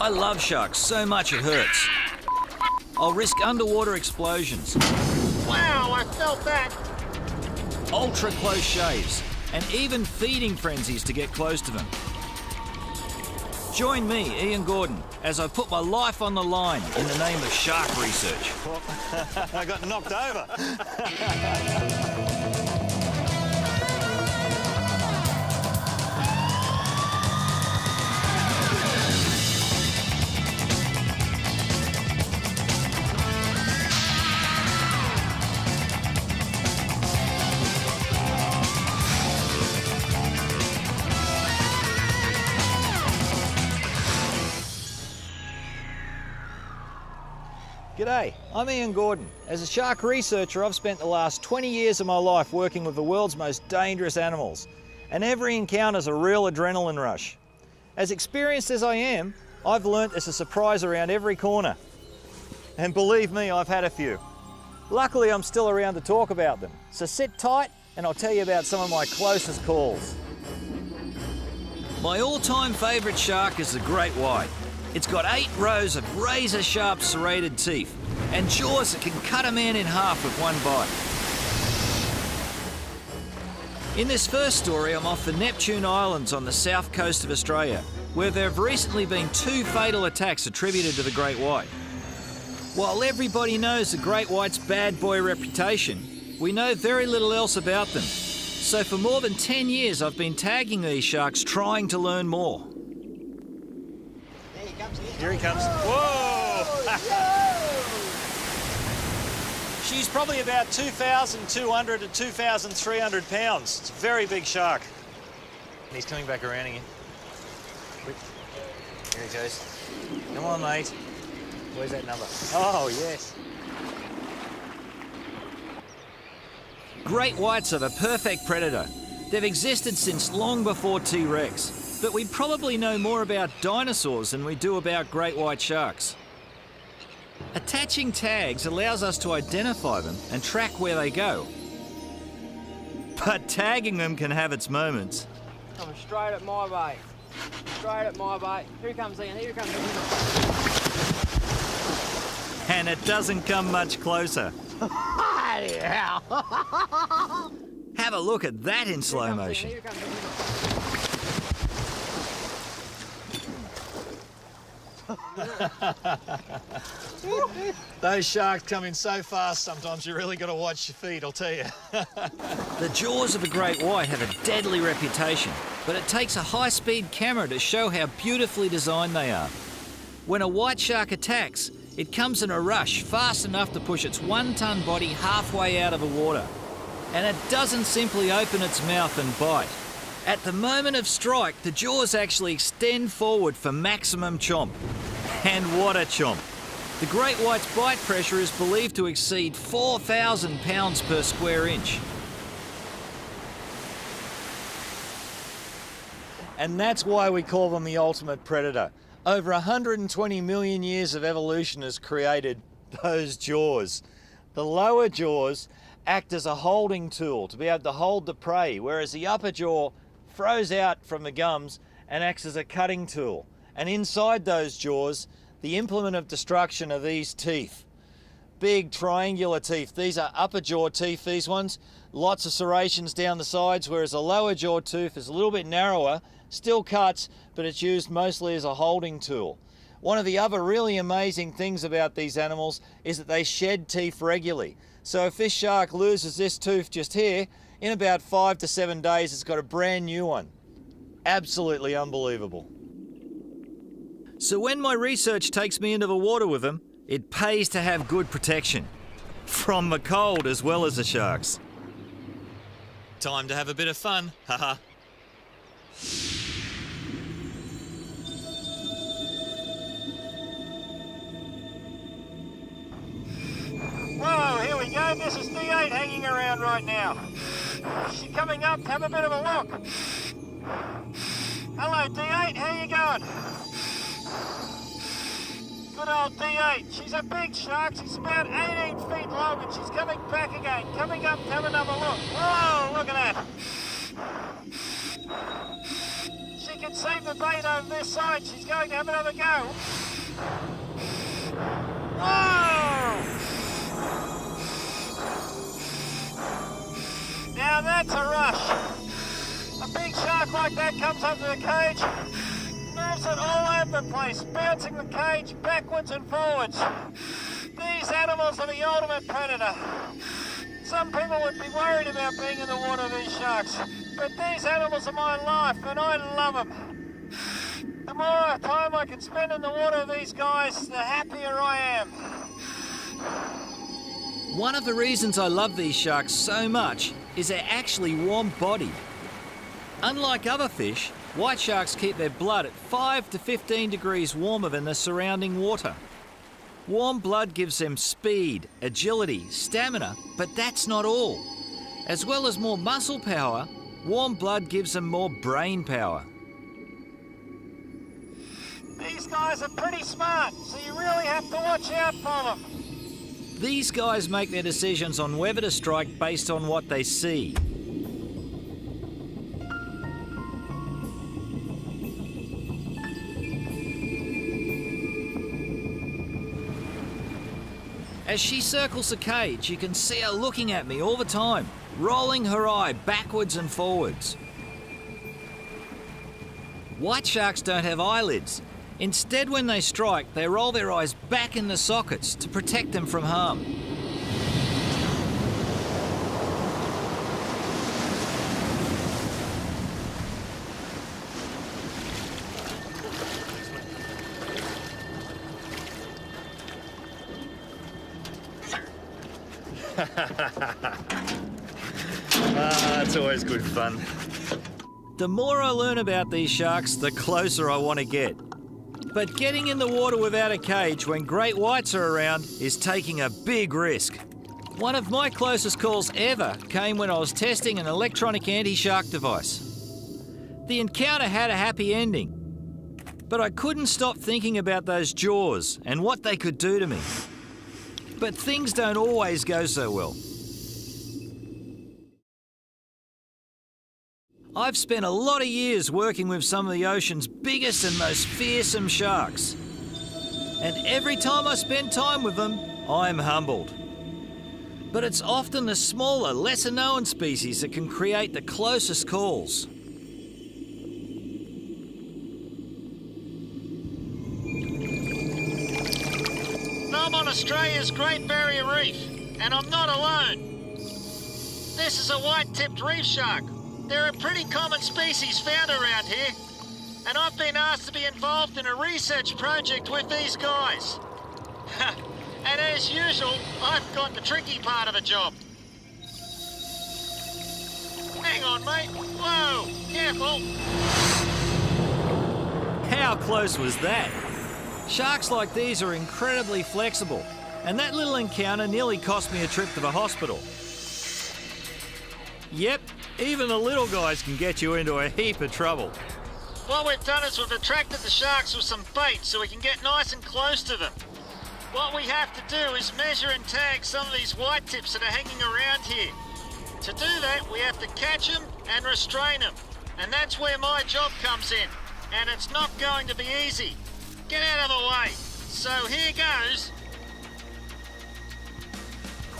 I love sharks so much it hurts. I'll risk underwater explosions, Wow, I felt that. ultra close shaves, and even feeding frenzies to get close to them. Join me, Ian Gordon, as I put my life on the line in the name of shark research. I got knocked over. G'day, I'm Ian Gordon. As a shark researcher, I've spent the last 20 years of my life working with the world's most dangerous animals, and every encounter's a real adrenaline rush. As experienced as I am, I've learnt there's a surprise around every corner. And believe me, I've had a few. Luckily, I'm still around to talk about them, so sit tight and I'll tell you about some of my closest calls. My all-time favourite shark is the great white. It's got 8 rows of razor-sharp serrated teeth and jaws that can cut a man in half with one bite. In this first story, I'm off the Neptune Islands on the south coast of Australia, where there have recently been 2 fatal attacks attributed to the great white. While everybody knows the great white's bad boy reputation, we know very little else about them. So for more than 10 years, I've been tagging these sharks, trying to learn more. Here he comes. Whoa! She's probably about 2,200 to 2,300 pounds. It's a very big shark. And he's coming back around again. Quick. Here he goes. Come on, mate. Where's that number? Oh, yes. Great whites are the perfect predator. They've existed since long before T-Rex. But we probably know more about dinosaurs than we do about great white sharks. Attaching tags allows us to identify them and track where they go. But tagging them can have its moments. Coming straight at my bait. Straight at my bait. Here he comes, Ian. Here he comes. And it doesn't come much closer. Have a look at that in slow motion. Here he comes, Ian. Those sharks come in so fast sometimes you really got to watch your feet, I'll tell you. The jaws of the great white have a deadly reputation, but it takes a high-speed camera to show how beautifully designed they are. When a white shark attacks, it comes in a rush, fast enough to push its 1-ton body halfway out of the water. And it doesn't simply open its mouth and bite. At the moment of strike, the jaws actually extend forward for maximum chomp. And what a chomp! The great white's bite pressure is believed to exceed 4,000 pounds per square inch. And that's why we call them the ultimate predator. Over 120 million years of evolution has created those jaws. The lower jaws act as a holding tool to be able to hold the prey, whereas the upper jaw throws out from the gums and acts as a cutting tool. And inside those jaws, the implement of destruction are these teeth. Big triangular teeth. These are upper jaw teeth, these ones. Lots of serrations down the sides, whereas the lower jaw tooth is a little bit narrower, still cuts, but it's used mostly as a holding tool. One of the other really amazing things about these animals is that they shed teeth regularly. So if this shark loses this tooth just here, in about 5 to 7 days, it's got a brand new one. Absolutely unbelievable. So when my research takes me into the water with them, it pays to have good protection. From the cold as well as the sharks. Time to have a bit of fun, haha. Whoa, here we go. This is D8 hanging around right now. She's coming up. Have a bit of a look. Hello, D8. How you going? Good old D8. She's a big shark. She's about 18 feet long and she's coming back again. Coming up to have another look. Whoa, look at that. She can save the bait over this side. She's going to have another go. Whoa! Now that's a rush. A big shark like that comes up to the cage, moves it all over the place, bouncing the cage backwards and forwards. These animals are the ultimate predator. Some people would be worried about being in the water with these sharks, but these animals are my life and I love them. The more time I can spend in the water with these guys, the happier I am. One of the reasons I love these sharks so much is they're actually warm-bodied. Unlike other fish, white sharks keep their blood at 5 to 15 degrees warmer than the surrounding water. Warm blood gives them speed, agility, stamina, but that's not all. As well as more muscle power, warm blood gives them more brain power. These guys are pretty smart, so you really have to watch out for them. These guys make their decisions on whether to strike based on what they see. As she circles the cage, you can see her looking at me all the time, rolling her eye backwards and forwards. White sharks don't have eyelids. Instead, when they strike, they roll their eyes back in the sockets to protect them from harm. It's always good fun. The more I learn about these sharks, the closer I want to get. But getting in the water without a cage when great whites are around is taking a big risk. One of my closest calls ever came when I was testing an electronic anti-shark device. The encounter had a happy ending, but I couldn't stop thinking about those jaws and what they could do to me. But things don't always go so well. I've spent a lot of years working with some of the ocean's biggest and most fearsome sharks. And every time I spend time with them, I'm humbled. But it's often the smaller, lesser-known species that can create the closest calls. I'm on Australia's Great Barrier Reef, and I'm not alone. This is a white-tipped reef shark. They're a pretty common species found around here, and I've been asked to be involved in a research project with these guys. And as usual, I've got the tricky part of the job. Hang on, mate. Whoa, careful. How close was that? Sharks like these are incredibly flexible, and that little encounter nearly cost me a trip to the hospital. Yep, even the little guys can get you into a heap of trouble. What we've done is we've attracted the sharks with some bait so we can get nice and close to them. What we have to do is measure and tag some of these white tips that are hanging around here. To do that, we have to catch them and restrain them. And that's where my job comes in. And it's not going to be easy. Get out of the way. So here goes.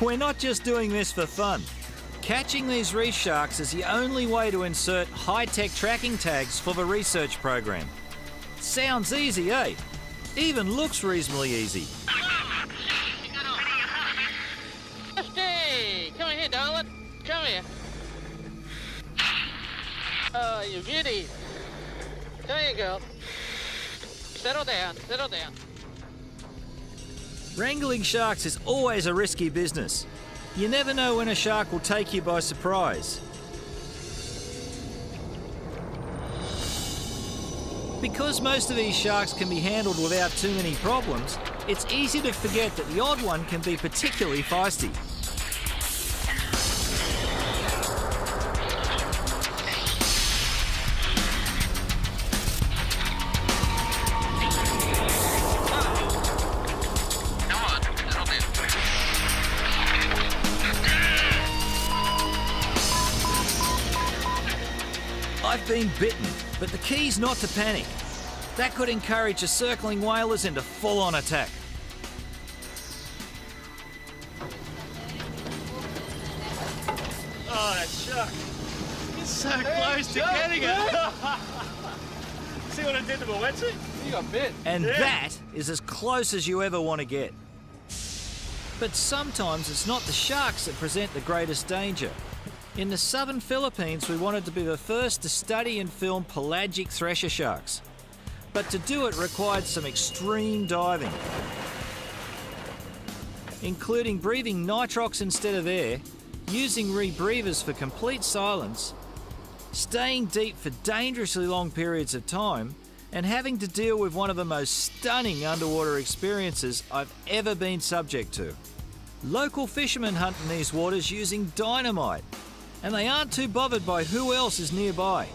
We're not just doing this for fun. Catching these reef sharks is the only way to insert high-tech tracking tags for the research program. Sounds easy, eh? Even looks reasonably easy. Hey, come here, darling. Come here. Oh, you beauty. There you go. Settle down, settle down. Wrangling sharks is always a risky business. You never know when a shark will take you by surprise. Because most of these sharks can be handled without too many problems, it's easy to forget that the odd one can be particularly feisty. I've been bitten, But the key's not to panic. That could encourage the circling whalers into full-on attack. Oh, that shark. It's so close to getting it. See what it did to my wetsuit? You got bit. And that is as close as you ever want to get. But sometimes it's not the sharks that present the greatest danger. In the southern Philippines, we wanted to be the first to study and film pelagic thresher sharks. But to do it required some extreme diving, including breathing nitrox instead of air, using rebreathers for complete silence, staying deep for dangerously long periods of time, and having to deal with one of the most stunning underwater experiences I've ever been subject to. Local fishermen hunt in these waters using dynamite, and they aren't too bothered by who else is nearby.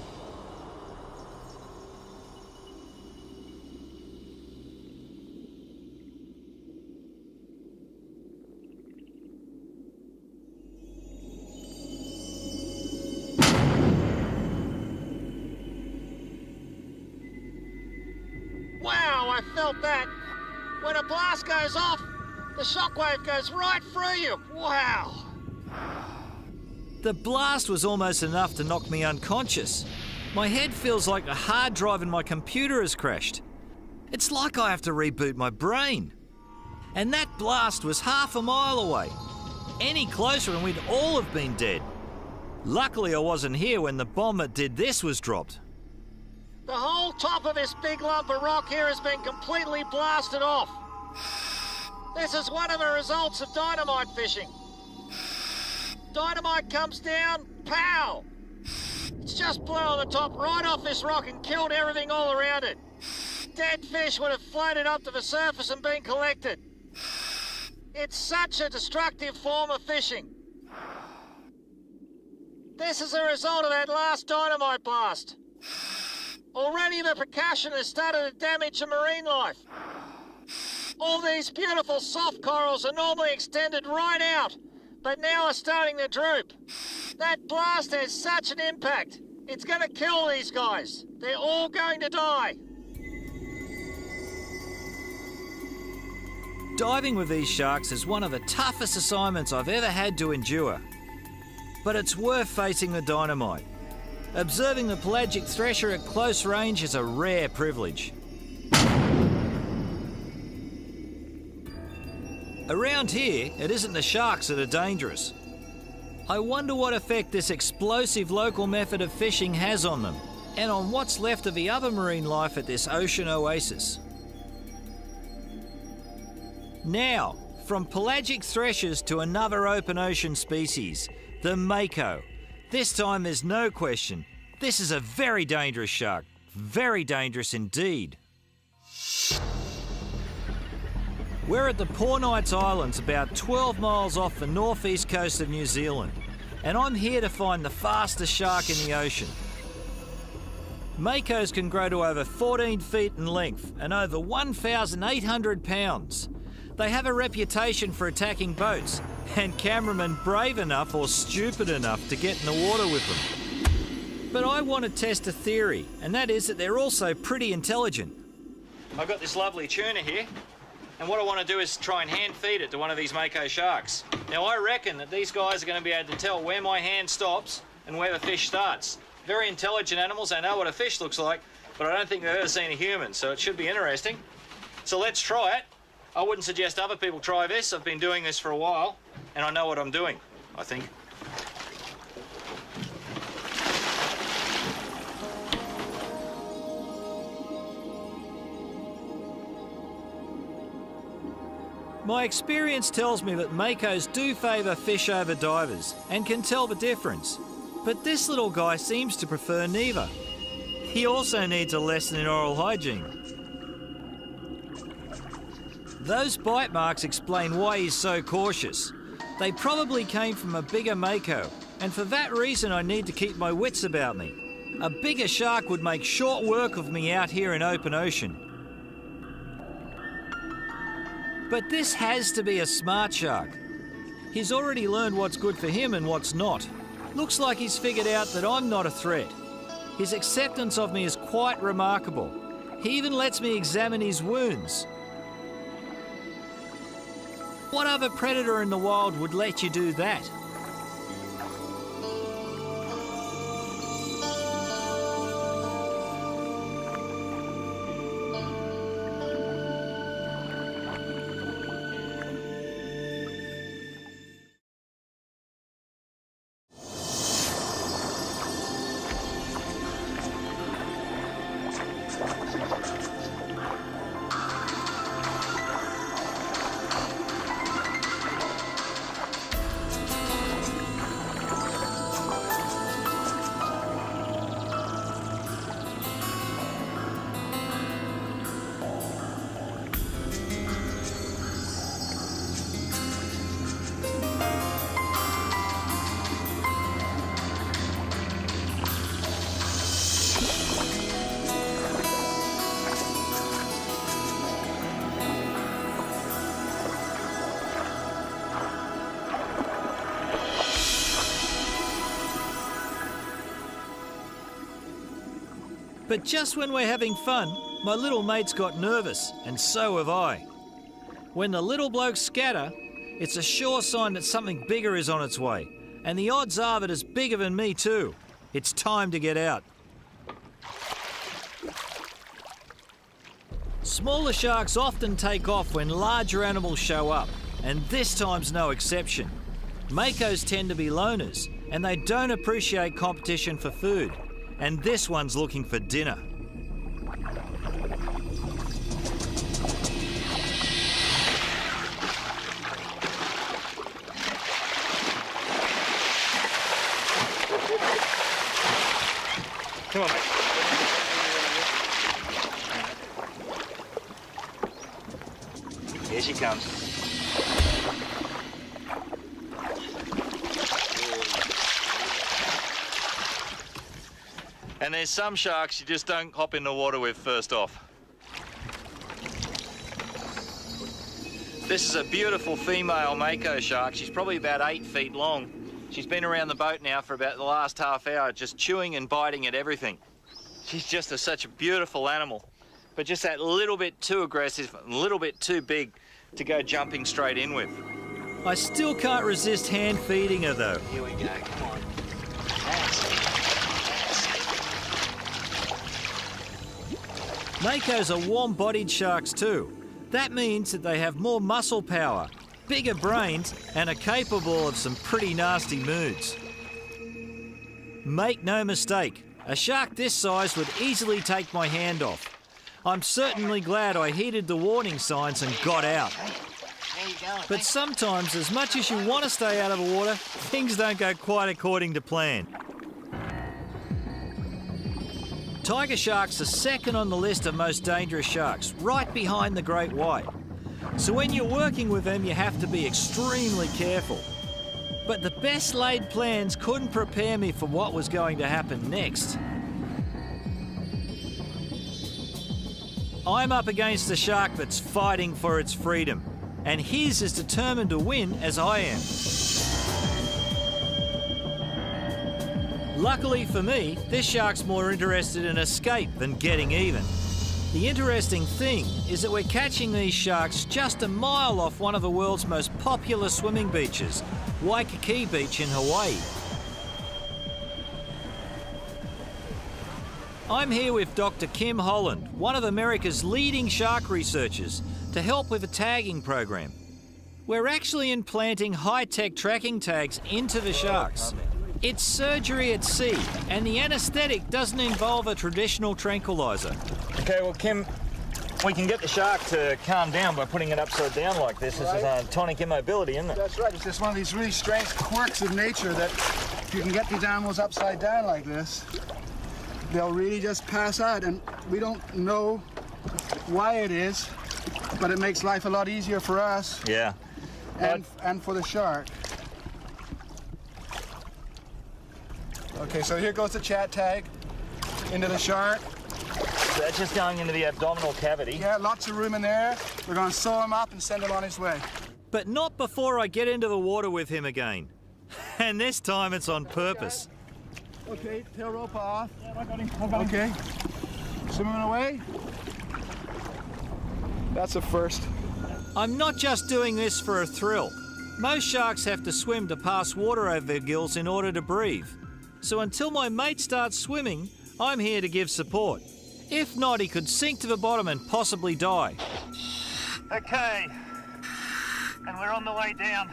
Wow, I felt that. When a blast goes off, the shockwave goes right through you. Wow. The blast was almost enough to knock me unconscious. My head feels like a hard drive in my computer has crashed. It's like I have to reboot my brain. And that blast was half a mile away. Any closer and we'd all have been dead. Luckily I wasn't here when the bomb that did this was dropped. The whole top of this big lump of rock here has been completely blasted off. This is one of the results of dynamite fishing. Dynamite comes down, pow! It's just blew on the top right off this rock and killed everything all around it. Dead fish would have floated up to the surface and been collected. It's such a destructive form of fishing. This is a result of that last dynamite blast. Already the percussion has started to damage the marine life. All these beautiful soft corals are normally extended right out, but now are starting to droop. That blast has such an impact. It's going to kill these guys. They're all going to die. Diving with these sharks is one of the toughest assignments I've ever had to endure. But it's worth facing the dynamite. Observing the pelagic thresher at close range is a rare privilege. Around here, it isn't the sharks that are dangerous. I wonder what effect this explosive local method of fishing has on them, and on what's left of the other marine life at this ocean oasis. Now, from pelagic threshers to another open ocean species, the mako. This time there's no question. This is a very dangerous shark. Very dangerous indeed. We're at the Poor Knights Islands, about 12 miles off the northeast coast of New Zealand, and I'm here to find the fastest shark in the ocean. Makos can grow to over 14 feet in length and over 1,800 pounds. They have a reputation for attacking boats, and cameramen brave enough or stupid enough to get in the water with them. But I want to test a theory, and that is that they're also pretty intelligent. I've got this lovely tuna here, and what I want to do is try and hand feed it to one of these mako sharks. Now I reckon that these guys are going to be able to tell where my hand stops and where the fish starts. Very intelligent animals, they know what a fish looks like, but I don't think they've ever seen a human, so it should be interesting. So let's try it. I wouldn't suggest other people try this. I've been doing this for a while, and I know what I'm doing, I think. My experience tells me that makos do favour fish over divers and can tell the difference. But this little guy seems to prefer neither. He also needs a lesson in oral hygiene. Those bite marks explain why he's so cautious. They probably came from a bigger mako, and for that reason I need to keep my wits about me. A bigger shark would make short work of me out here in open ocean. But this has to be a smart shark. He's already learned what's good for him and what's not. Looks like he's figured out that I'm not a threat. His acceptance of me is quite remarkable. He even lets me examine his wounds. What other predator in the wild would let you do that? But just when we're having fun, my little mate's got nervous, and so have I. When the little blokes scatter, it's a sure sign that something bigger is on its way, and the odds are that it's bigger than me too. It's time to get out. Smaller sharks often take off when larger animals show up, and this time's no exception. Makos tend to be loners, and they don't appreciate competition for food. And this one's looking for dinner. Come on, mate. Here she comes. And there's some sharks you just don't hop in the water with first off. This is a beautiful female mako shark. She's probably about 8 feet long. She's been around the boat now for about the last half hour, just chewing and biting at everything. She's just such a beautiful animal, but just that little bit too aggressive, a little bit too big to go jumping straight in with. I still can't resist hand feeding her though. Here we go, come on. That's it. Makos are warm-bodied sharks too. That means that they have more muscle power, bigger brains, and are capable of some pretty nasty moods. Make no mistake, a shark this size would easily take my hand off. I'm certainly glad I heeded the warning signs and got out. But sometimes, as much as you want to stay out of the water, things don't go quite according to plan. Tiger sharks are second on the list of most dangerous sharks, right behind the great white. So when you're working with them, you have to be extremely careful. But the best laid plans couldn't prepare me for what was going to happen next. I'm up against a shark that's fighting for its freedom, and his is determined to win as I am. Luckily for me, this shark's more interested in escape than getting even. The interesting thing is that we're catching these sharks just a mile off one of the world's most popular swimming beaches, Waikiki Beach in Hawaii. I'm here with Dr. Kim Holland, one of America's leading shark researchers, to help with a tagging program. We're actually implanting high-tech tracking tags into the sharks. It's surgery at sea, and the anaesthetic doesn't involve a traditional tranquilizer. Okay, well, Kim, we can get the shark to calm down by putting it upside down like this. This is tonic immobility, isn't it? That's right. It's just one of these really strange quirks of nature that if you can get these animals upside down like this, they'll really just pass out. And we don't know why it is, but it makes life a lot easier for us. Yeah. And for the shark. Okay, so here goes the chat tag into the shark. So that's just going into the abdominal cavity. Yeah, lots of room in there. We're going to sew him up and send him on his way. But not before I get into the water with him again. And this time it's on purpose. Okay, tail rope off. Yeah, I got him. Okay. Swimming away. That's a first. I'm not just doing this for a thrill. Most sharks have to swim to pass water over their gills in order to breathe. So until my mate starts swimming, I'm here to give support. If not, he could sink to the bottom and possibly die. Okay, and we're on the way down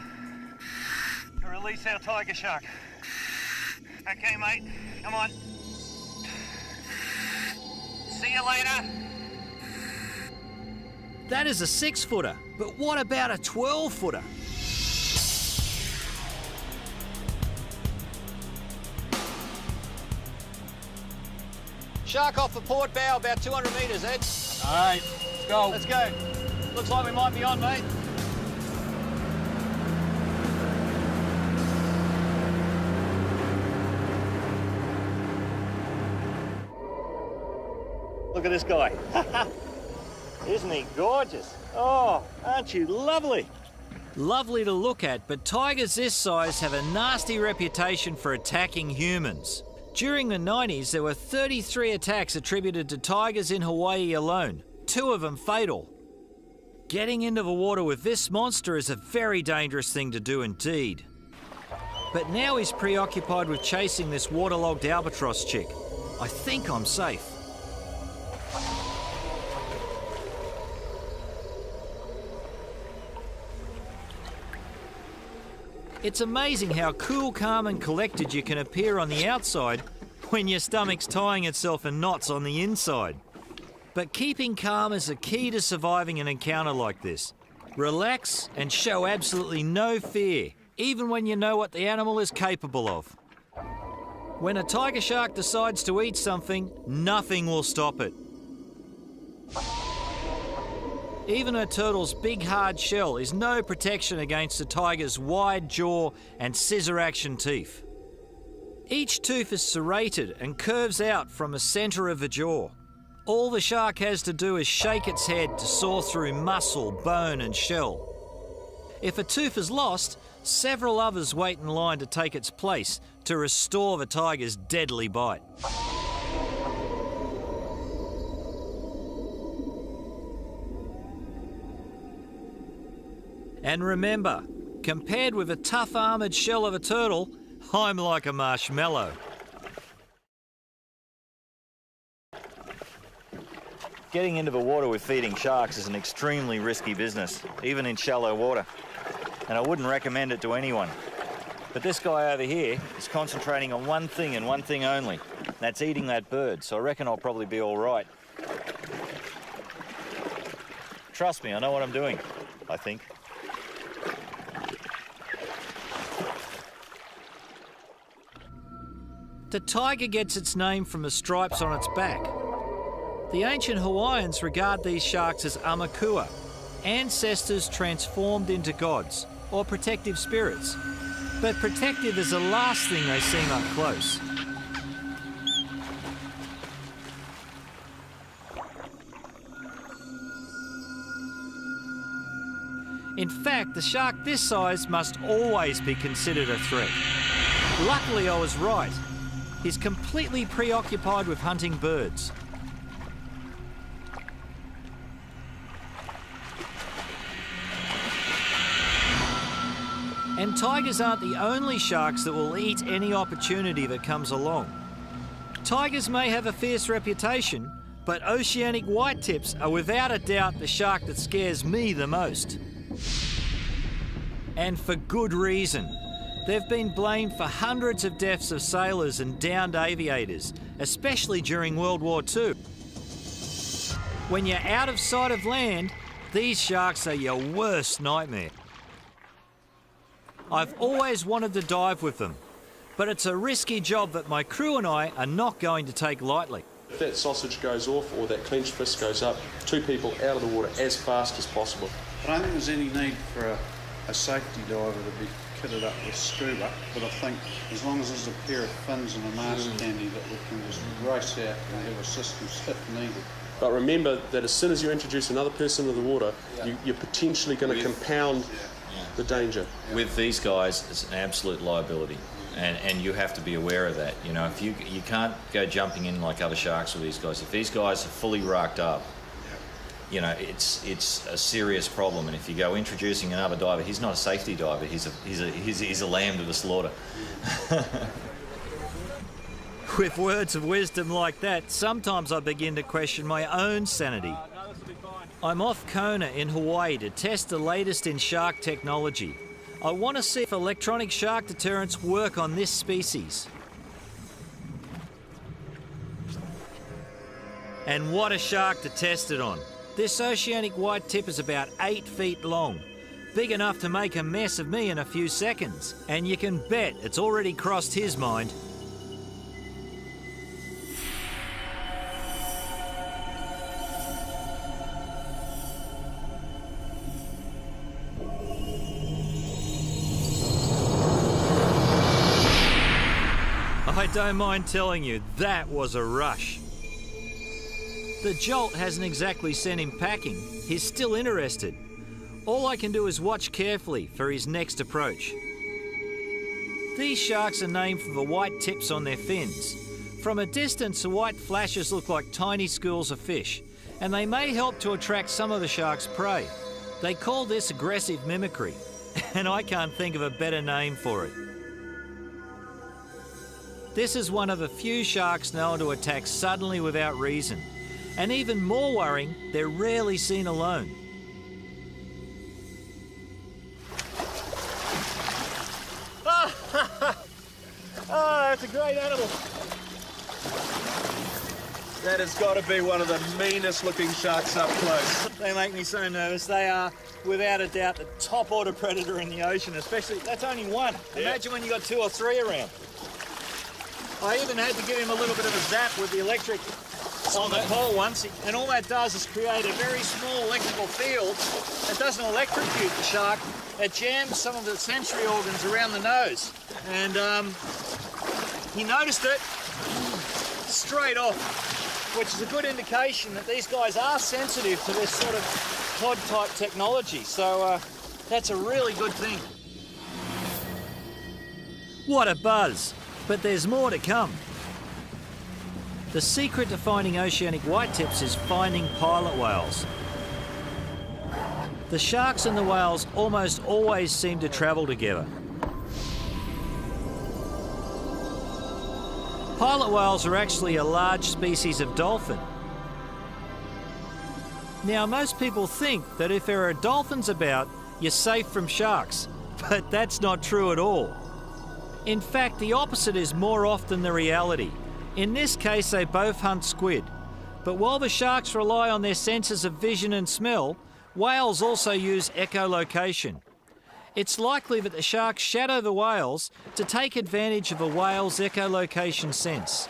to release our tiger shark. Okay, mate, come on. See you later. That is a 6-footer, but what about a 12-footer? Shark off the port bow, about 200 metres, Ed. All right, let's go. Let's go. Looks like we might be on, mate. Look at this guy. Isn't he gorgeous? Oh, aren't you lovely? Lovely to look at, but tigers this size have a nasty reputation for attacking humans. During the 90s, there were 33 attacks attributed to tigers in Hawaii alone, 2 of them fatal. Getting into the water with this monster is a very dangerous thing to do indeed. But now he's preoccupied with chasing this waterlogged albatross chick. I think I'm safe. It's amazing how cool, calm and collected you can appear on the outside when your stomach's tying itself in knots on the inside. But keeping calm is a key to surviving an encounter like this. Relax and show absolutely no fear, even when you know what the animal is capable of. When a tiger shark decides to eat something, nothing will stop it. Even a turtle's big hard shell is no protection against a tiger's wide jaw and scissor action teeth. Each tooth is serrated and curves out from the centre of the jaw. All the shark has to do is shake its head to saw through muscle, bone and shell. If a tooth is lost, several others wait in line to take its place to restore the tiger's deadly bite. And remember, compared with the tough armoured shell of a turtle, I'm like a marshmallow. Getting into the water with feeding sharks is an extremely risky business, even in shallow water. And I wouldn't recommend it to anyone. But this guy over here is concentrating on one thing and one thing only. That's eating that bird, so I reckon I'll probably be all right. Trust me, I know what I'm doing, I think. The tiger gets its name from the stripes on its back. The ancient Hawaiians regard these sharks as aumakua, ancestors transformed into gods, or protective spirits. But protective is the last thing they seem up close. In fact, the shark this size must always be considered a threat. Luckily, I was right. He's completely preoccupied with hunting birds. And tigers aren't the only sharks that will eat any opportunity that comes along. Tigers may have a fierce reputation, but oceanic whitetips are without a doubt the shark that scares me the most. And for good reason. They've been blamed for hundreds of deaths of sailors and downed aviators, especially during World War II. When you're out of sight of land, these sharks are your worst nightmare. I've always wanted to dive with them, but it's a risky job that my crew and I are not going to take lightly. If that sausage goes off or that clenched fist goes up, 2 people out of the water as fast as possible. I don't think there's any need for a safety diver to be kitted up with scuba, but I think as long as there's a pair of fins and a mask handy that we can just race out and have assistance if needed. But remember that as soon as you introduce another person into the water, you're potentially going to compound the danger. With these guys, it's an absolute liability. and you have to be aware of that. You know, if you can't go jumping in like other sharks with these guys. If these guys are fully racked up, you know, it's a serious problem. And if you go introducing another diver, he's not a safety diver. He's a lamb to the slaughter. With words of wisdom like that, sometimes I begin to question my own sanity. I'm off Kona in Hawaii to test the latest in shark technology. I want to see if electronic shark deterrents work on this species. And what a shark to test it on. This oceanic white tip is about 8 feet long, big enough to make a mess of me in a few seconds. And you can bet it's already crossed his mind. I don't mind telling you, that was a rush. The jolt hasn't exactly sent him packing. He's still interested. All I can do is watch carefully for his next approach. These sharks are named for the white tips on their fins. From a distance, the white flashes look like tiny schools of fish, and they may help to attract some of the shark's prey. They call this aggressive mimicry, and I can't think of a better name for it. This is one of the few sharks known to attack suddenly without reason. And even more worrying, they're rarely seen alone. Oh, that's a great animal. That has got to be one of the meanest looking sharks up close. They make me so nervous. They are, without a doubt, the top order predator in the ocean, especially, that's only one. Imagine when you got 2 or 3 around. I even had to give him a little bit of a zap with the electric on the pole once, and all that does is create a very small electrical field. It doesn't electrocute the shark, it jams some of the sensory organs around the nose. And he noticed it straight off, which is a good indication that these guys are sensitive to this sort of pod-type technology. So that's a really good thing. What a buzz! But there's more to come. The secret to finding oceanic white tips is finding pilot whales. The sharks and the whales almost always seem to travel together. Pilot whales are actually a large species of dolphin. Now, most people think that if there are dolphins about, you're safe from sharks, but that's not true at all. In fact, the opposite is more often the reality. In this case, they both hunt squid. But while the sharks rely on their senses of vision and smell, whales also use echolocation. It's likely that the sharks shadow the whales to take advantage of a whale's echolocation sense.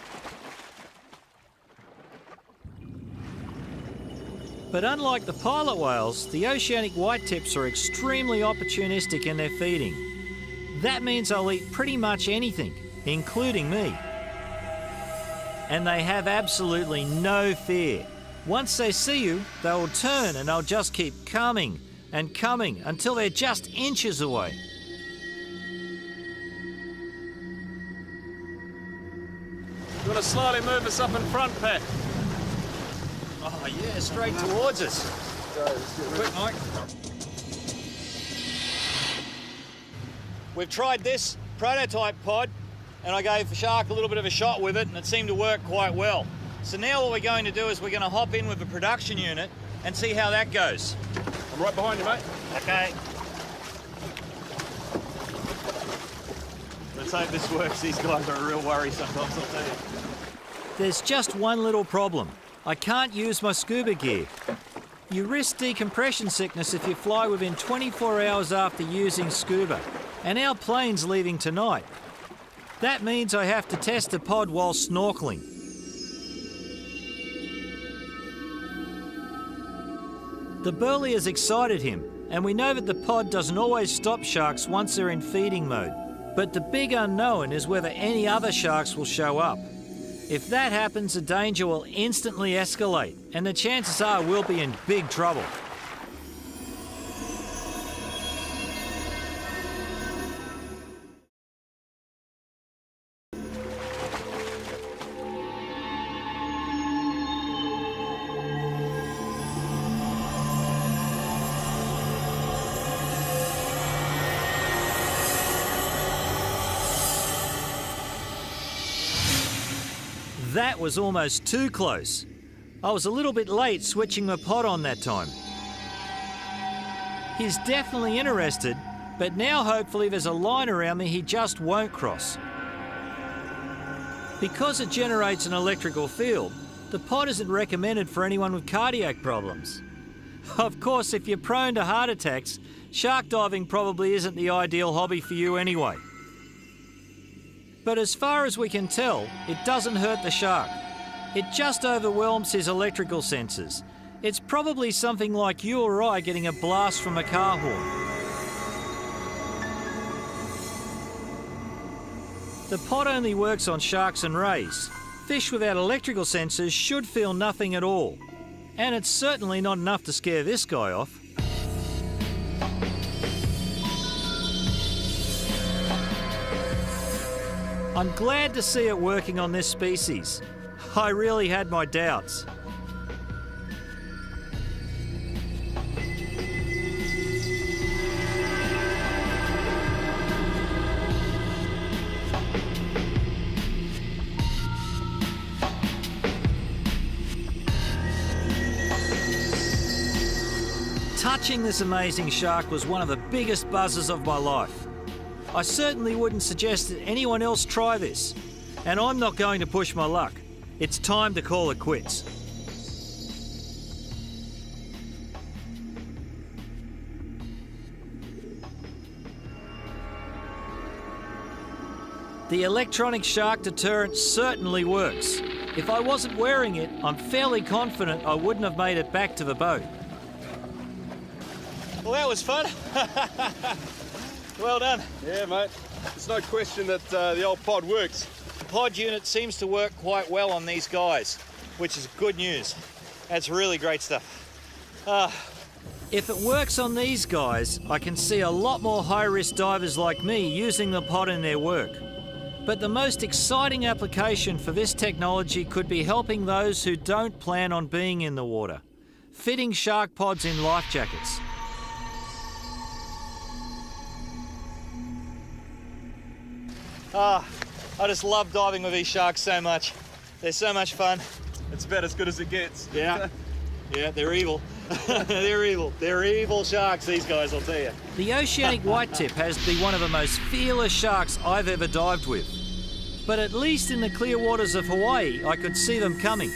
But unlike the pilot whales, the oceanic white tips are extremely opportunistic in their feeding. That means they'll eat pretty much anything, including me. And they have absolutely no fear. Once they see you, they'll turn and they'll just keep coming and coming until they're just inches away. You want to slowly move us up in front, Pat? Oh yeah, straight towards us. Quick, Mike. We've tried this prototype pod and I gave the shark a little bit of a shot with it and it seemed to work quite well. So now what we're going to do is we're going to hop in with the production unit and see how that goes. I'm right behind you, mate. Okay. Let's hope this works. These guys are a real worry sometimes, I'll tell you. There's just one little problem. I can't use my scuba gear. You risk decompression sickness if you fly within 24 hours after using scuba. And our plane's leaving tonight. That means I have to test the pod while snorkeling. The burley has excited him, and we know that the pod doesn't always stop sharks once they're in feeding mode. But the big unknown is whether any other sharks will show up. If that happens, the danger will instantly escalate, and the chances are we'll be in big trouble. That was almost too close. I was a little bit late switching my pod on that time. He's definitely interested, but now hopefully there's a line around me he just won't cross. Because it generates an electrical field, the pod isn't recommended for anyone with cardiac problems. Of course, if you're prone to heart attacks, shark diving probably isn't the ideal hobby for you anyway. But as far as we can tell, it doesn't hurt the shark. It just overwhelms his electrical sensors. It's probably something like you or I getting a blast from a car horn. The pod only works on sharks and rays. Fish without electrical sensors should feel nothing at all. And it's certainly not enough to scare this guy off. I'm glad to see it working on this species. I really had my doubts. Touching this amazing shark was one of the biggest buzzes of my life. I certainly wouldn't suggest that anyone else try this, and I'm not going to push my luck. It's time to call it quits. The electronic shark deterrent certainly works. If I wasn't wearing it, I'm fairly confident I wouldn't have made it back to the boat. Well, that was fun. Well done. Yeah, mate. There's no question that the old pod works. The pod unit seems to work quite well on these guys, which is good news. That's really great stuff. If it works on these guys, I can see a lot more high-risk divers like me using the pod in their work. But the most exciting application for this technology could be helping those who don't plan on being in the water, fitting shark pods in life jackets. I just love diving with these sharks so much. They're so much fun. It's about as good as it gets. Yeah, yeah, they're evil. They're evil. They're evil sharks, these guys, I'll tell you. The oceanic whitetip has to be one of the most fearless sharks I've ever dived with. But at least in the clear waters of Hawaii, I could see them coming.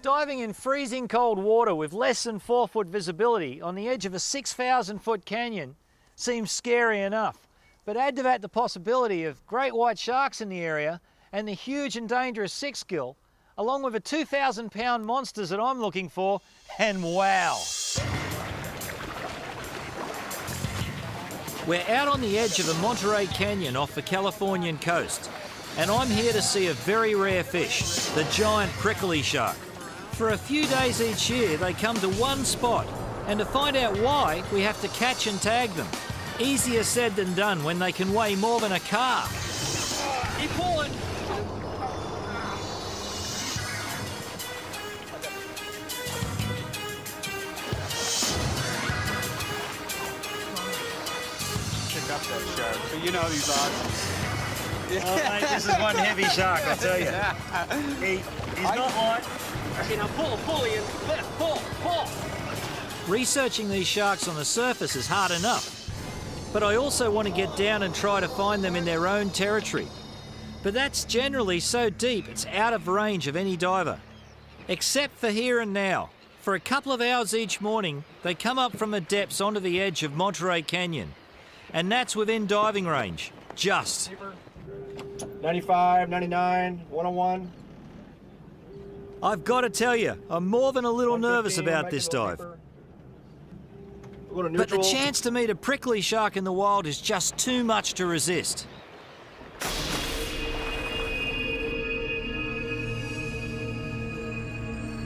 Diving in freezing cold water with less than 4-foot visibility on the edge of a 6,000-foot canyon seems scary enough. But add to that the possibility of great white sharks in the area and the huge and dangerous six-gill, along with the 2,000-pound monsters that I'm looking for, and wow! We're out on the edge of the Monterey Canyon off the Californian coast, and I'm here to see a very rare fish, the giant prickly shark. For a few days each year, they come to one spot, and to find out why, we have to catch and tag them. Easier said than done when they can weigh more than a car. Keep pulling. Pick up that shark. So you know these odds. Oh, mate, this is one heavy shark, I tell you. He's not light. Okay, now pull, Ian. Pull. Researching these sharks on the surface is hard enough, but I also want to get down and try to find them in their own territory. But that's generally so deep it's out of range of any diver. Except for here and now. For a couple of hours each morning, they come up from the depths onto the edge of Monterey Canyon. And that's within diving range. Just. 95, 99, 101. I've got to tell you, I'm more than a little nervous about this dive. But the chance to meet a prickly shark in the wild is just too much to resist.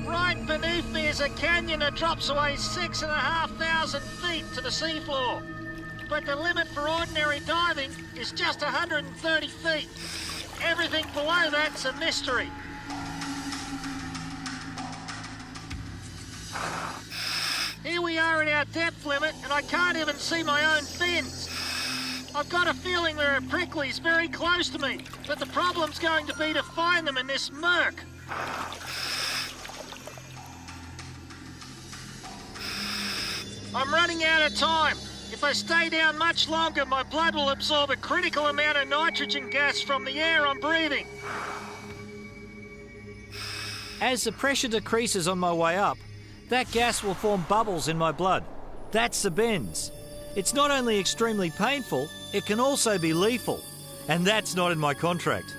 Right beneath me is a canyon that drops away 6,500 feet to the seafloor. But the limit for ordinary diving is just 130 feet. Everything below that's a mystery. Here we are at our depth limit, and I can't even see my own fins. I've got a feeling there are pricklies very close to me, but the problem's going to be to find them in this murk. I'm running out of time. If I stay down much longer, my blood will absorb a critical amount of nitrogen gas from the air I'm breathing. As the pressure decreases on my way up, that gas will form bubbles in my blood. That's the bends. It's not only extremely painful, it can also be lethal. And that's not in my contract.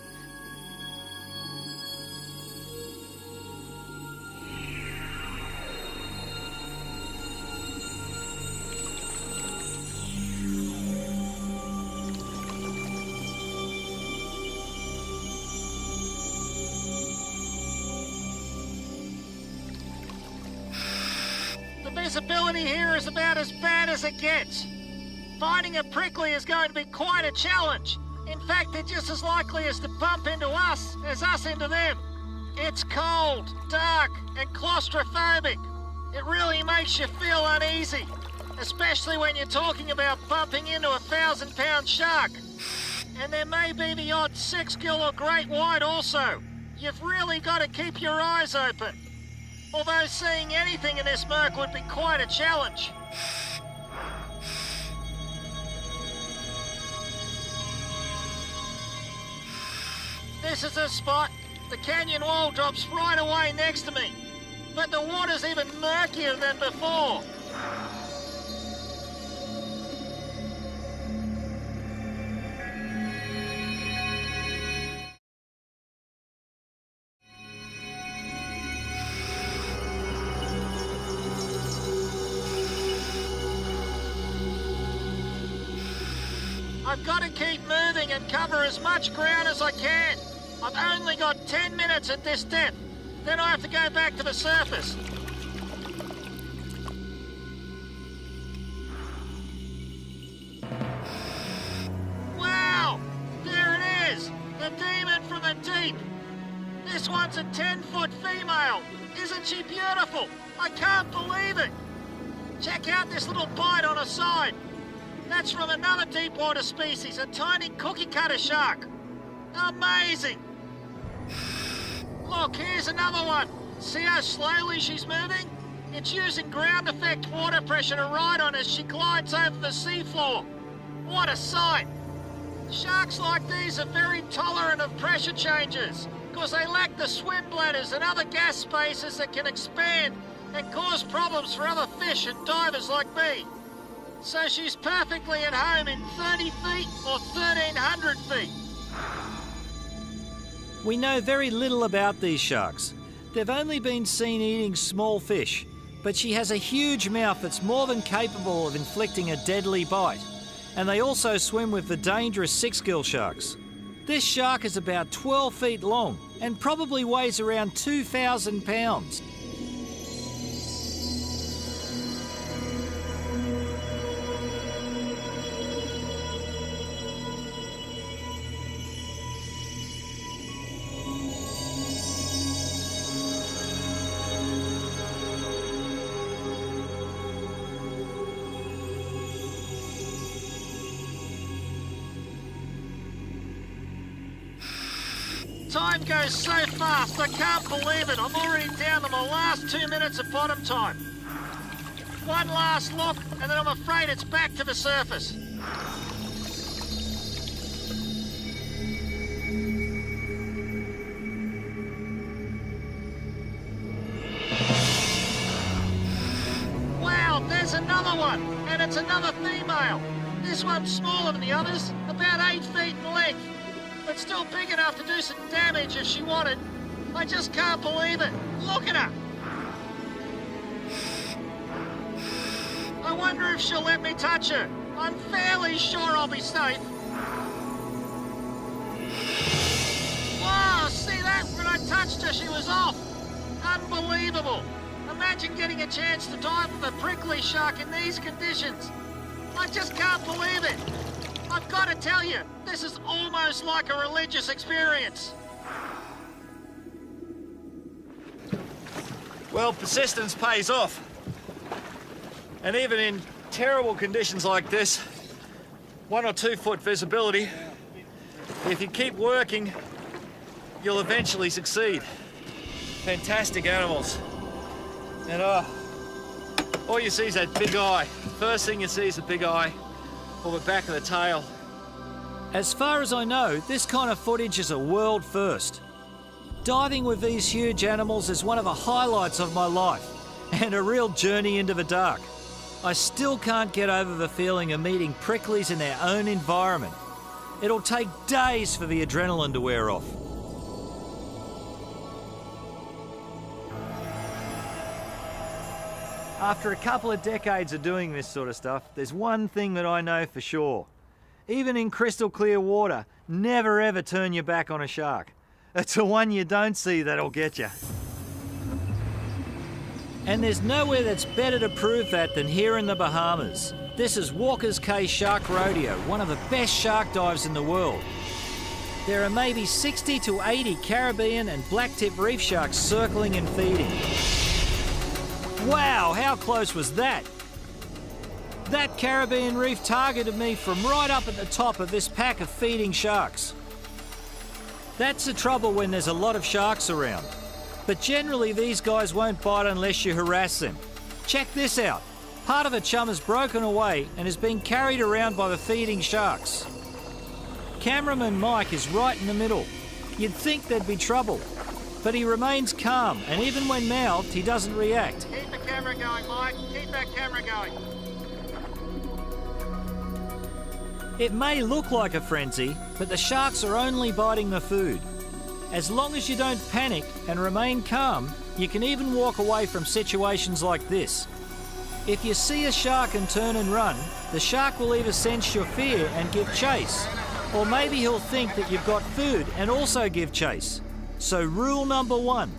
The visibility here is about as bad as it gets. Finding a prickly is going to be quite a challenge. In fact, they're just as likely as to bump into us as us into them. It's cold, dark, and claustrophobic. It really makes you feel uneasy, especially when you're talking about bumping into a 1,000-pound shark. And there may be the odd 6-gill or great white also. You've really got to keep your eyes open. Although seeing anything in this murk would be quite a challenge. This is a spot. The canyon wall drops right away next to me. But the water's even murkier than before. I've got to keep moving and cover as much ground as I can. I've only got 10 minutes at this depth. Then I have to go back to the surface. Wow! There it is! The demon from the deep! This one's a 10-foot female! Isn't she beautiful? I can't believe it! Check out this little bite on her side. That's from another deep-water species, a tiny cookie-cutter shark. Amazing! Look, here's another one. See how slowly she's moving? It's using ground effect water pressure to ride on as she glides over the seafloor. What a sight! Sharks like these are very tolerant of pressure changes because they lack the swim bladders and other gas spaces that can expand and cause problems for other fish and divers like me. So she's perfectly at home in 30 feet or 1,300 feet. We know very little about these sharks. They've only been seen eating small fish, but she has a huge mouth that's more than capable of inflicting a deadly bite. And they also swim with the dangerous 6-gill sharks. This shark is about 12 feet long and probably weighs around 2,000 pounds. Time goes so fast, I can't believe it. I'm already down to my last 2 minutes of bottom time. One last look, and then I'm afraid it's back to the surface. Wow, there's another one, and it's another female. This one's smaller than the others, about 8 feet in length. But still big enough to do some damage if she wanted. I just can't believe it. Look at her. I wonder if she'll let me touch her. I'm fairly sure I'll be safe. Wow, see that? When I touched her, she was off. Unbelievable. Imagine getting a chance to dive with a prickly shark in these conditions. I just can't believe it. I've got to tell you, this is almost like a religious experience. Well, persistence pays off. And even in terrible conditions like this, 1 or 2 foot visibility, if you keep working, you'll eventually succeed. Fantastic animals. And all you see is that big eye. First thing you see is the big eye, or the back of the tail. As far as I know, this kind of footage is a world first. Diving with these huge animals is one of the highlights of my life, and a real journey into the dark. I still can't get over the feeling of meeting pricklies in their own environment. It'll take days for the adrenaline to wear off. After a couple of decades of doing this sort of stuff, there's one thing that I know for sure. Even in crystal clear water, never ever turn your back on a shark. It's the one you don't see that'll get you. And there's nowhere that's better to prove that than here in the Bahamas. This is Walker's Cay Shark Rodeo, one of the best shark dives in the world. There are maybe 60 to 80 Caribbean and blacktip reef sharks circling and feeding. Wow, how close was that? That Caribbean reef targeted me from right up at the top of this pack of feeding sharks. That's the trouble when there's a lot of sharks around. But generally these guys won't bite unless you harass them. Check this out. Part of a chum has broken away and is being carried around by the feeding sharks. Cameraman Mike is right in the middle. You'd think there'd be trouble, but he remains calm, and even when mouthed, he doesn't react. Keep the camera going, Mike. Keep that camera going. It may look like a frenzy, but the sharks are only biting the food. As long as you don't panic and remain calm, you can even walk away from situations like this. If you see a shark and turn and run, the shark will either sense your fear and give chase, or maybe he'll think that you've got food and also give chase. So rule number 1.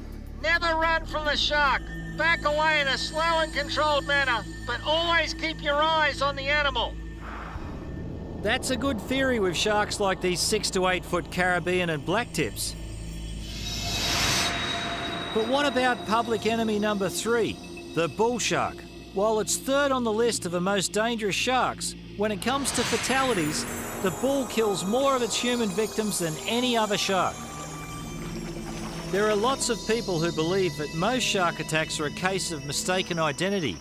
Never run from the shark. Back away in a slow and controlled manner, but always keep your eyes on the animal. That's a good theory with sharks like these 6 to 8 foot Caribbean and blacktips. But what about public enemy number 3, the bull shark? While it's third on the list of the most dangerous sharks, when it comes to fatalities, the bull kills more of its human victims than any other shark. There are lots of people who believe that most shark attacks are a case of mistaken identity,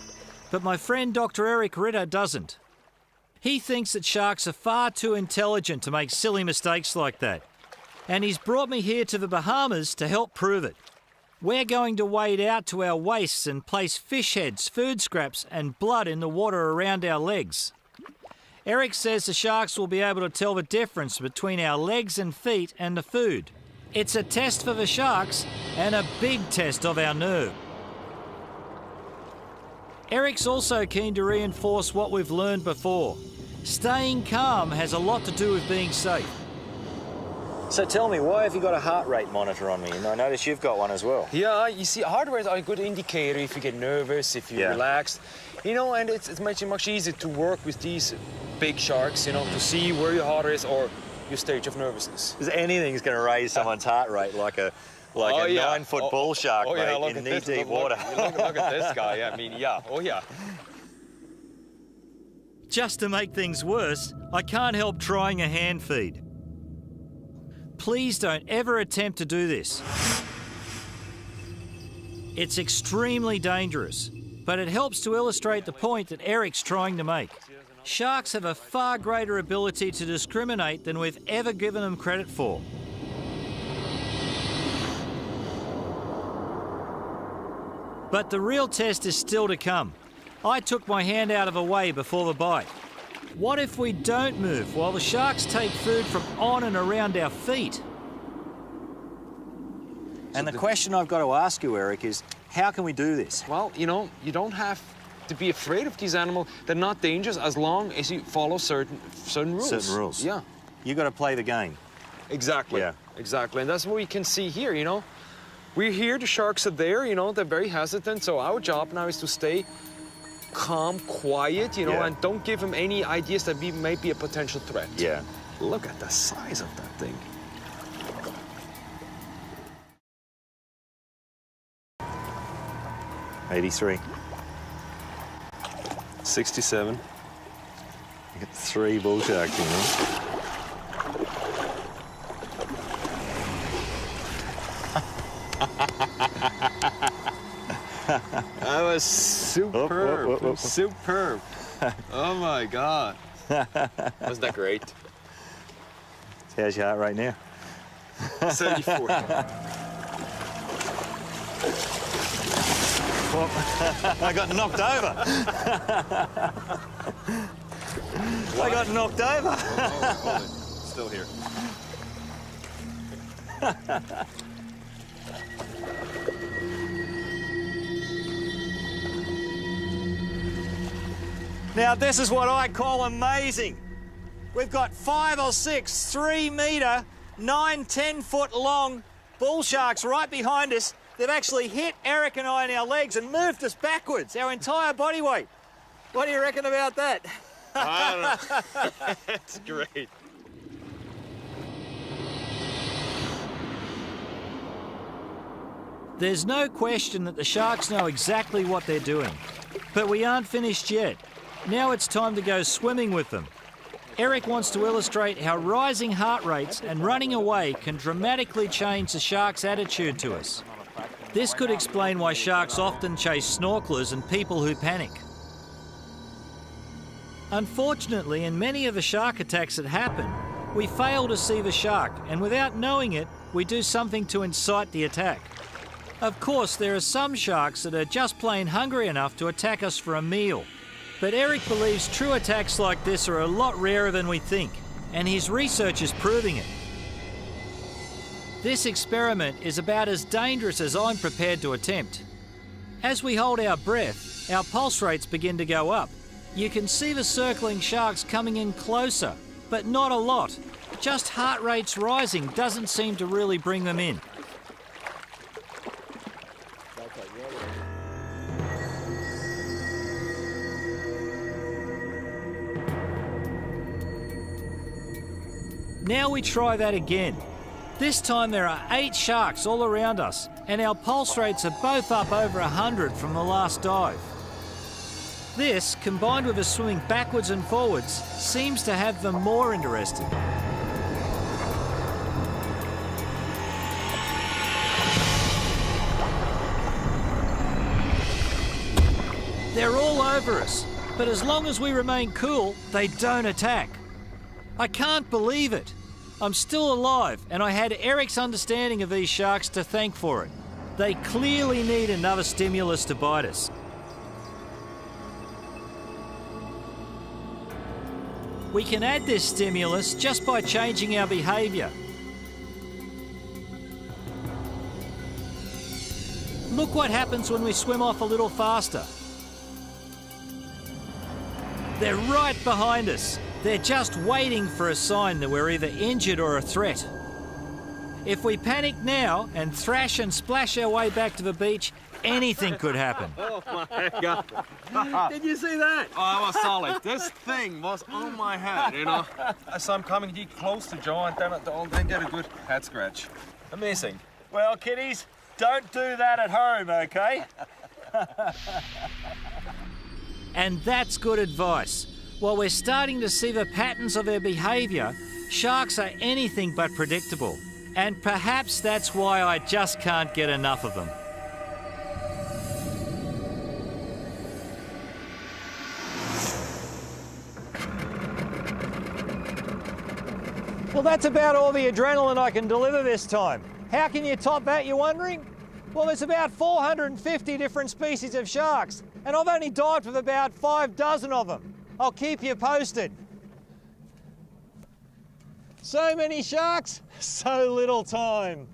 but my friend Dr. Eric Ritter doesn't. He thinks that sharks are far too intelligent to make silly mistakes like that, and he's brought me here to the Bahamas to help prove it. We're going to wade out to our waists and place fish heads, food scraps and blood in the water around our legs. Eric says the sharks will be able to tell the difference between our legs and feet and the food. It's a test for the sharks and a big test of our nerve. Eric's also keen to reinforce what we've learned before. Staying calm has a lot to do with being safe. So tell me, why have you got a heart rate monitor on me? And I notice you've got one as well. Yeah, you see, heart rates are a good indicator if you get nervous, if you're relaxed. You know, and it's much easier to work with these big sharks, you know, to see where your heart is or your stage of nervousness. Because anything's going to raise someone's heart rate like a 9-foot bull shark, mate, in knee-deep water. Look at this guy, I mean, yeah, Just to make things worse, I can't help trying a hand feed. Please don't ever attempt to do this. It's extremely dangerous, but it helps to illustrate the point that Eric's trying to make. Sharks have a far greater ability to discriminate than we've ever given them credit for. But the real test is still to come. I took my hand out of the way before the bite. What if we don't move while the sharks take food from on and around our feet? And the question I've got to ask you, Eric, is how can we do this? Well, you know, you don't have to be afraid of these animals. They're not dangerous as long as you follow certain rules. Certain rules. Yeah. You got to play the game. Exactly. Yeah. Exactly. And that's what we can see here, you know. We're here, the sharks are there, you know, they're very hesitant. So our job now is to stay calm, quiet, you know, and don't give them any ideas that we may be a potential threat. Yeah. Look at the size of that thing. '83. 67. You got 3 bull sharks in there. That was superb. Superb. Oh my God. Wasn't that great? How's your heart rate now? 74. I got knocked over. I got knocked over. Hold it. Still here. Now this is what I call amazing. We've got 5 or 6 3-metre, 9, 10-foot long bull sharks right behind us. They've actually hit Eric and I in our legs and moved us backwards, our entire body weight. What do you reckon about that? I don't know. That's great. There's no question that the sharks know exactly what they're doing. But we aren't finished yet. Now it's time to go swimming with them. Eric wants to illustrate how rising heart rates and running away can dramatically change the shark's attitude to us. This could explain why sharks often chase snorkelers and people who panic. Unfortunately, in many of the shark attacks that happen, we fail to see the shark, and without knowing it, we do something to incite the attack. Of course, there are some sharks that are just plain hungry enough to attack us for a meal. But Eric believes true attacks like this are a lot rarer than we think, and his research is proving it. This experiment is about as dangerous as I'm prepared to attempt. As we hold our breath, our pulse rates begin to go up. You can see the circling sharks coming in closer, but not a lot. Just heart rates rising doesn't seem to really bring them in. Now we try that again. This time there are 8 sharks all around us, and our pulse rates are both up over 100 from the last dive. This, combined with us swimming backwards and forwards, seems to have them more interested. They're all over us, but as long as we remain cool, they don't attack. I can't believe it. I'm still alive, and I had Eric's understanding of these sharks to thank for it. They clearly need another stimulus to bite us. We can add this stimulus just by changing our behaviour. Look what happens when we swim off a little faster. They're right behind us. They're just waiting for a sign that we're either injured or a threat. If we panic now and thrash and splash our way back to the beach, anything could happen. Oh my God. Did you see that? Oh, I was solid. This thing was on my head, you know. As I'm coming close to Joe, and then get a good head scratch. Amazing. Well, kiddies, don't do that at home, okay? And that's good advice. While we're starting to see the patterns of their behaviour, sharks are anything but predictable. And perhaps that's why I just can't get enough of them. Well, that's about all the adrenaline I can deliver this time. How can you top that, you're wondering? Well, there's about 450 different species of sharks, and I've only dived with about 6 of them. I'll keep you posted. So many sharks, so little time.